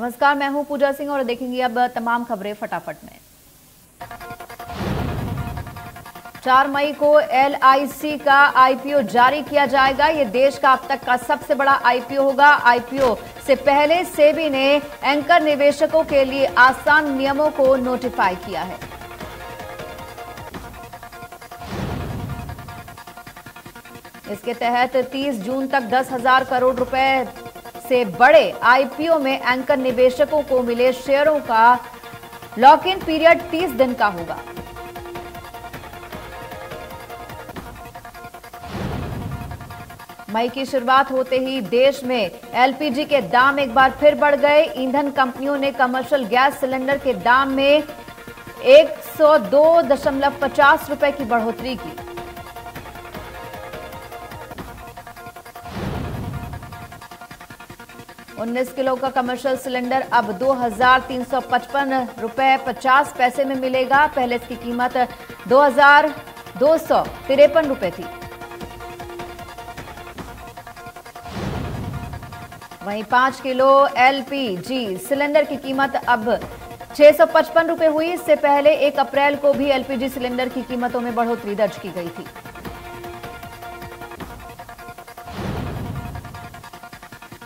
नमस्कार, मैं हूं पूजा सिंह और देखेंगे अब तमाम खबरें फटाफट में। 4 मई को LIC का IPO जारी किया जाएगा। ये देश का अब तक का सबसे बड़ा IPO होगा। IPO से पहले सेबी ने एंकर निवेशकों के लिए आसान नियमों को नोटिफाई किया है। इसके तहत 30 जून तक 10,000 करोड़ रुपए से बड़े IPO में एंकर निवेशकों को मिले शेयरों का लॉक इन पीरियड 30 दिन का होगा। मई की शुरुआत होते ही देश में LPG के दाम एक बार फिर बढ़ गए। ईंधन कंपनियों ने कमर्शियल गैस सिलेंडर के दाम में 102.50 रुपए की बढ़ोतरी की। $19 किलो का कमर्शियल सिलेंडर अब 2,355 रुपए 50 पैसे में मिलेगा। पहले इसकी कीमत 2,253 रुपए थी। वहीं 5 किलो LPG सिलेंडर की कीमत अब 655 रुपए हुई। इससे पहले 1 अप्रैल को भी LPG सिलेंडर की कीमतों में बढ़ोतरी दर्ज की गई थी।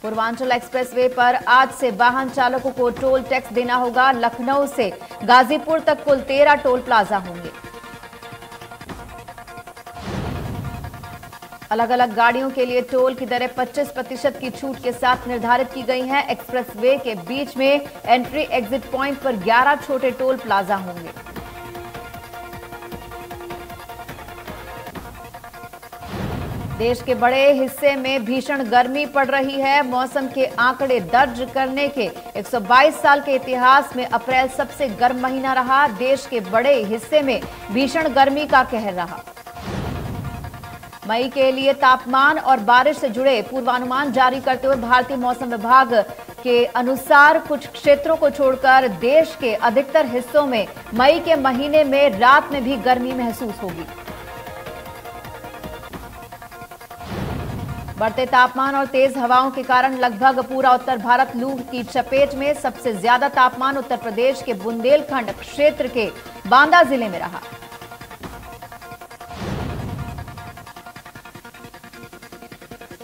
पूर्वांचल एक्सप्रेसवे पर आज से वाहन चालकों को टोल टैक्स देना होगा। लखनऊ से गाजीपुर तक कुल 13 टोल प्लाजा होंगे। अलग अलग गाड़ियों के लिए टोल की दरें 25% की छूट के साथ निर्धारित की गई हैं। एक्सप्रेसवे के बीच में एंट्री एग्जिट पॉइंट पर 11 छोटे टोल प्लाजा होंगे। देश के बड़े हिस्से में भीषण गर्मी पड़ रही है। मौसम के आंकड़े दर्ज करने के 122 साल के इतिहास में अप्रैल सबसे गर्म महीना रहा। देश के बड़े हिस्से में भीषण गर्मी का कहर रहा। मई के लिए तापमान और बारिश से जुड़े पूर्वानुमान जारी करते हुए भारतीय मौसम विभाग के अनुसार कुछ क्षेत्रों को छोड़कर देश के अधिकतर हिस्सों में मई के महीने में रात में भी गर्मी महसूस होगी। बढ़ते तापमान और तेज हवाओं के कारण लगभग पूरा उत्तर भारत लू की चपेट में। सबसे ज्यादा तापमान उत्तर प्रदेश के बुंदेलखंड क्षेत्र के बांदा जिले में रहा।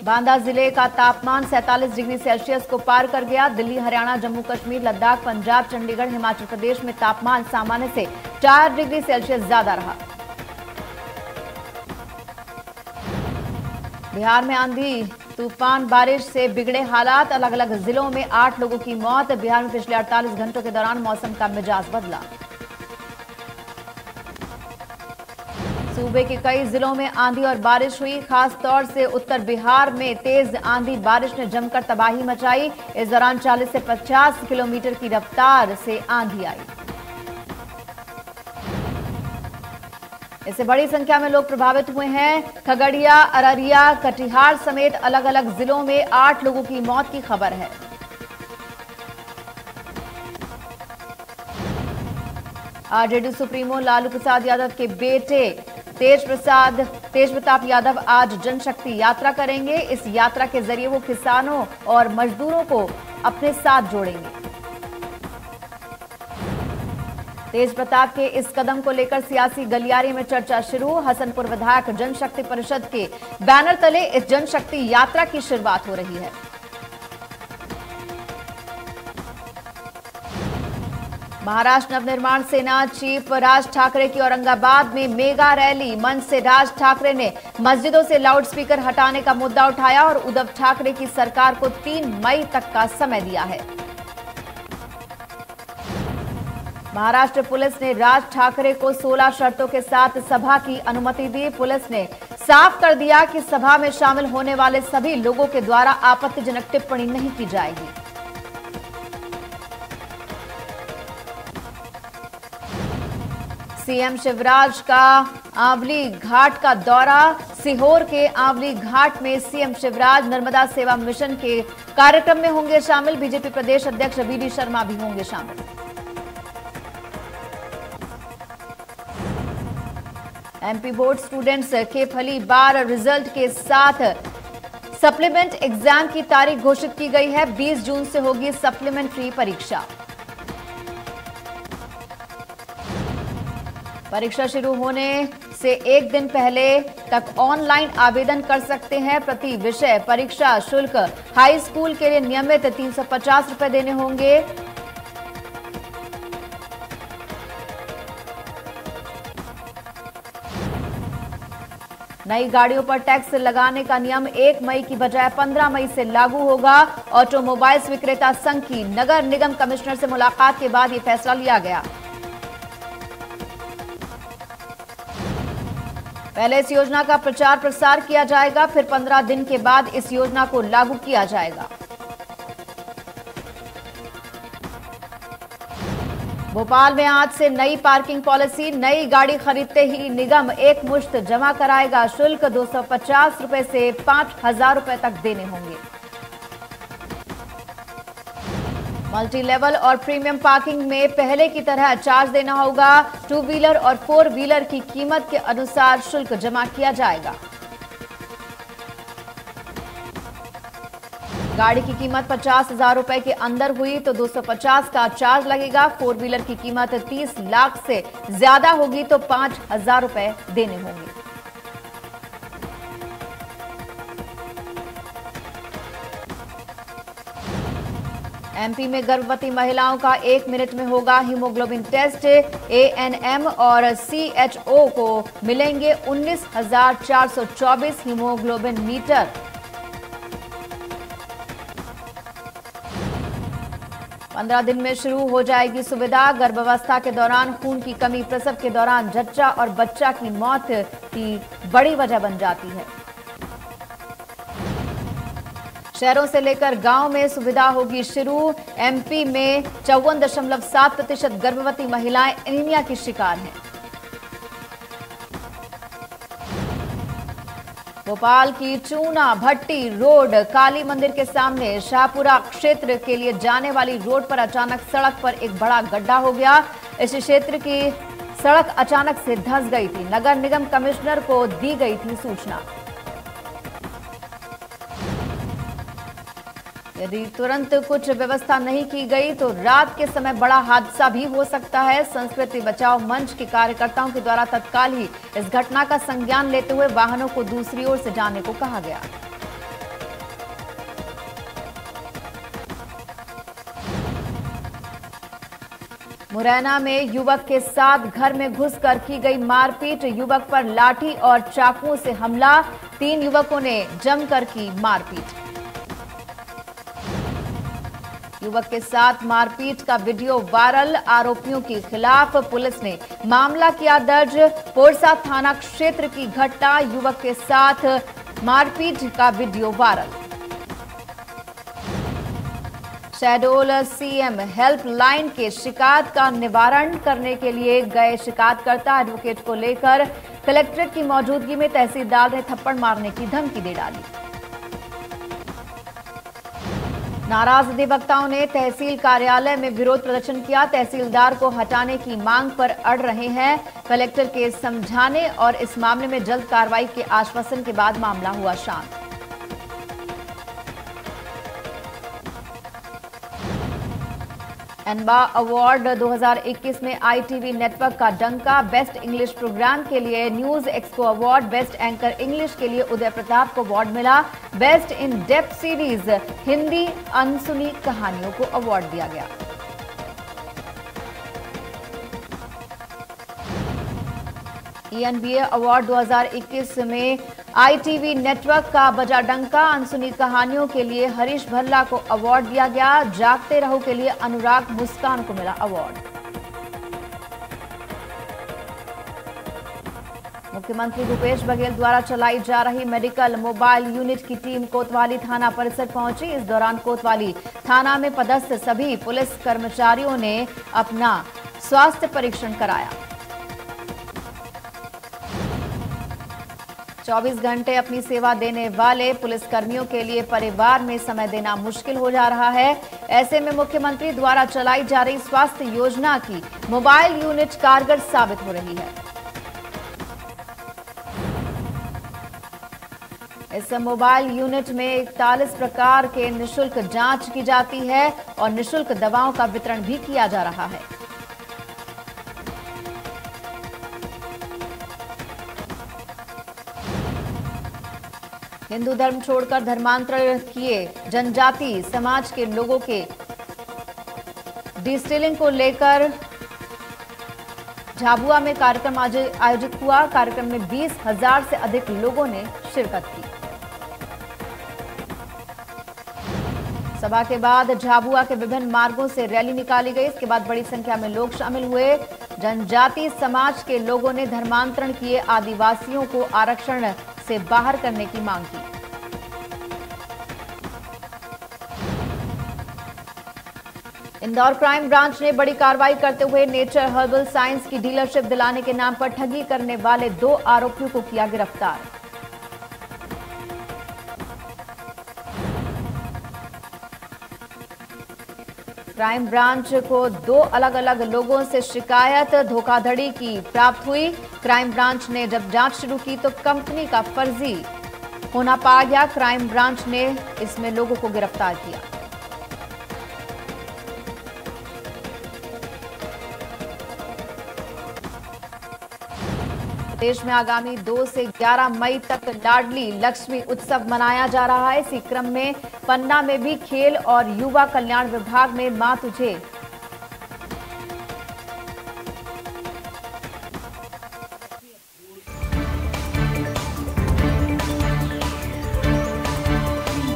बांदा जिले का तापमान 47 डिग्री सेल्सियस को पार कर गया। दिल्ली, हरियाणा, जम्मू कश्मीर, लद्दाख, पंजाब, चंडीगढ़, हिमाचल प्रदेश में तापमान सामान्य से 4 डिग्री सेल्सियस ज्यादा रहा। बिहार में आंधी तूफान बारिश से बिगड़े हालात। अलग अलग जिलों में 8 लोगों की मौत। बिहार में पिछले 48 घंटों के दौरान मौसम का मिजाज बदला। सूबे के कई जिलों में आंधी और बारिश हुई। खास तौर से उत्तर बिहार में तेज आंधी बारिश ने जमकर तबाही मचाई। इस दौरान 40 से 50 किलोमीटर की रफ्तार से आंधी आई। इससे बड़ी संख्या में लोग प्रभावित हुए हैं। खगड़िया, अररिया, कटिहार समेत अलग अलग जिलों में 8 लोगों की मौत की खबर है। आरजेडी सुप्रीमो लालू प्रसाद यादव के बेटे तेज प्रताप यादव आज जनशक्ति यात्रा करेंगे। इस यात्रा के जरिए वो किसानों और मजदूरों को अपने साथ जोड़ेंगे। तेज प्रताप के इस कदम को लेकर सियासी गलियारे में चर्चा शुरू। हसनपुर विधायक जनशक्ति परिषद के बैनर तले इस जनशक्ति यात्रा की शुरुआत हो रही है। महाराष्ट्र नवनिर्माण सेना चीफ राज ठाकरे की औरंगाबाद में मेगा रैली। मंच से राज ठाकरे ने मस्जिदों से लाउडस्पीकर हटाने का मुद्दा उठाया और उद्धव ठाकरे की सरकार को 3 मई तक का समय दिया है। महाराष्ट्र पुलिस ने राज ठाकरे को 16 शर्तों के साथ सभा की अनुमति दी। पुलिस ने साफ कर दिया कि सभा में शामिल होने वाले सभी लोगों के द्वारा आपत्तिजनक टिप्पणी नहीं की जाएगी। सीएम शिवराज का आंवली घाट का दौरा। सीहोर के आंवली घाट में सीएम शिवराज नर्मदा सेवा मिशन के कार्यक्रम में होंगे शामिल। बीजेपी प्रदेश अध्यक्ष वीडी शर्मा भी होंगे शामिल। एमपी बोर्ड स्टूडेंट्स के फली बार रिजल्ट के साथ सप्लीमेंट एग्जाम की तारीख घोषित की गई है। 20 जून से होगी सप्लीमेंट्री परीक्षा। परीक्षा शुरू होने से एक दिन पहले तक ऑनलाइन आवेदन कर सकते हैं। प्रति विषय परीक्षा शुल्क हाई स्कूल के लिए नियमित 350 रुपए देने होंगे। नई गाड़ियों पर टैक्स लगाने का नियम 1 मई की बजाय 15 मई से लागू होगा। ऑटोमोबाइल्स विक्रेता संघ की नगर निगम कमिश्नर से मुलाकात के बाद यह फैसला लिया गया। पहले इस योजना का प्रचार प्रसार किया जाएगा, फिर 15 दिन के बाद इस योजना को लागू किया जाएगा। भोपाल में आज से नई पार्किंग पॉलिसी। नई गाड़ी खरीदते ही निगम एक मुश्त जमा कराएगा। शुल्क 250 रुपए से 5,000 रुपए तक देने होंगे। मल्टी लेवल और प्रीमियम पार्किंग में पहले की तरह चार्ज देना होगा। 2 व्हीलर और 4 व्हीलर की कीमत के अनुसार शुल्क जमा किया जाएगा। गाड़ी की कीमत 50,000 रुपए के अंदर हुई तो 250 का चार्ज लगेगा। 4 व्हीलर की कीमत 30 लाख से ज्यादा होगी तो 5,000 रुपए देने होंगे। एमपी में गर्भवती महिलाओं का 1 मिनट में होगा हीमोग्लोबिन टेस्ट। एएनएम और सीएचओ को मिलेंगे 19,424 हीमोग्लोबिन मीटर। पंद्रह दिन में शुरू हो जाएगी सुविधा। गर्भावस्था के दौरान खून की कमी प्रसव के दौरान जच्चा और बच्चा की मौत की बड़ी वजह बन जाती है। शहरों से लेकर गांव में सुविधा होगी शुरू। एमपी में 54.7% गर्भवती महिलाएं एनीमिया की शिकार हैं। भोपाल की चूना भट्टी रोड काली मंदिर के सामने शाहपुरा क्षेत्र के लिए जाने वाली रोड पर अचानक सड़क पर एक बड़ा गड्ढा हो गया। इस क्षेत्र की सड़क अचानक से धंस गई थी। नगर निगम कमिश्नर को दी गई थी सूचना। यदि तुरंत कुछ व्यवस्था नहीं की गई तो रात के समय बड़ा हादसा भी हो सकता है। संस्कृति बचाओ मंच के कार्यकर्ताओं के द्वारा तत्काल ही इस घटना का संज्ञान लेते हुए वाहनों को दूसरी ओर से जाने को कहा गया। मुरैना में युवक के साथ घर में घुसकर की गई मारपीट। युवक पर लाठी और चाकुओं से हमला। 3 युवकों ने जमकर की मारपीट। युवक के साथ मारपीट का वीडियो वायरल। आरोपियों के खिलाफ पुलिस ने मामला किया दर्ज। पोरसा थाना क्षेत्र की घटना। युवक के साथ मारपीट का video viral. Shahdol CM helpline के शिकायत का निवारण करने के लिए गए शिकायतकर्ता एडवोकेट को लेकर कलेक्ट्रेट की मौजूदगी में तहसीलदार ने थप्पड़ मारने की धमकी दे डाली। नाराज अधिवक्ताओं ने तहसील कार्यालय में विरोध प्रदर्शन किया। तहसीलदार को हटाने की मांग पर अड़ रहे हैं। कलेक्टर के समझाने और इस मामले में जल्द कार्रवाई के आश्वासन के बाद मामला हुआ शांत। एनबा अवार्ड 2021 में आईटीवी नेटवर्क का डंका। बेस्ट इंग्लिश प्रोग्राम के लिए news expo award. Best anchor English के लिए उदय प्रताप को अवार्ड मिला। Best in depth series Hindi अनसुनी कहानियों को अवार्ड दिया गया। ईएनबीए अवार्ड 2021 में आईटीवी नेटवर्क का बजा डंका। अनसुनी कहानियों के लिए हरीश भल्ला को अवार्ड दिया गया। जागते रहो के लिए अनुराग मुस्कान को मिला अवार्ड। मुख्यमंत्री भूपेश बघेल द्वारा चलाई जा रही मेडिकल मोबाइल यूनिट की टीम कोतवाली थाना परिसर पहुंची। इस दौरान कोतवाली थाना में पदस्थ सभी पुलिस कर्मचारियों ने अपना स्वास्थ्य परीक्षण कराया। 24 घंटे अपनी सेवा देने वाले पुलिसकर्मियों के लिए परिवार में समय देना मुश्किल हो जा रहा है। ऐसे में मुख्यमंत्री द्वारा चलाई जा रही स्वास्थ्य योजना की मोबाइल यूनिट कारगर साबित हो रही है। इस मोबाइल यूनिट में 41 प्रकार के निःशुल्क जांच की जाती है और निःशुल्क दवाओं का वितरण भी किया जा रहा है। हिंदू धर्म छोड़कर धर्मांतरण किए जनजाति समाज के लोगों के डिस्टिलिंग को लेकर झाबुआ में कार्यक्रम आयोजित हुआ। कार्यक्रम में 20,000 से अधिक लोगों ने शिरकत की। सभा के बाद झाबुआ के विभिन्न मार्गों से रैली निकाली गई। इसके बाद बड़ी संख्या में लोग शामिल हुए। जनजाति समाज के लोगों ने धर्मांतरण किए आदिवासियों को आरक्षण से बाहर करने की मांग की। इंदौर क्राइम ब्रांच ने बड़ी कार्रवाई करते हुए नेचर हर्बल साइंस की डीलरशिप दिलाने के नाम पर ठगी करने वाले 2 आरोपियों को किया गिरफ्तार। क्राइम ब्रांच को 2 अलग अलग लोगों से शिकायत धोखाधड़ी की प्राप्त हुई। क्राइम ब्रांच ने जब जांच शुरू की तो कंपनी का फर्जी होना पाया गया। क्राइम ब्रांच ने इसमें लोगों को गिरफ्तार किया। देश में आगामी 2 से 11 मई तक लाडली लक्ष्मी उत्सव मनाया जा रहा है। इसी क्रम में पन्ना में भी खेल और युवा कल्याण विभाग ने मां तुझे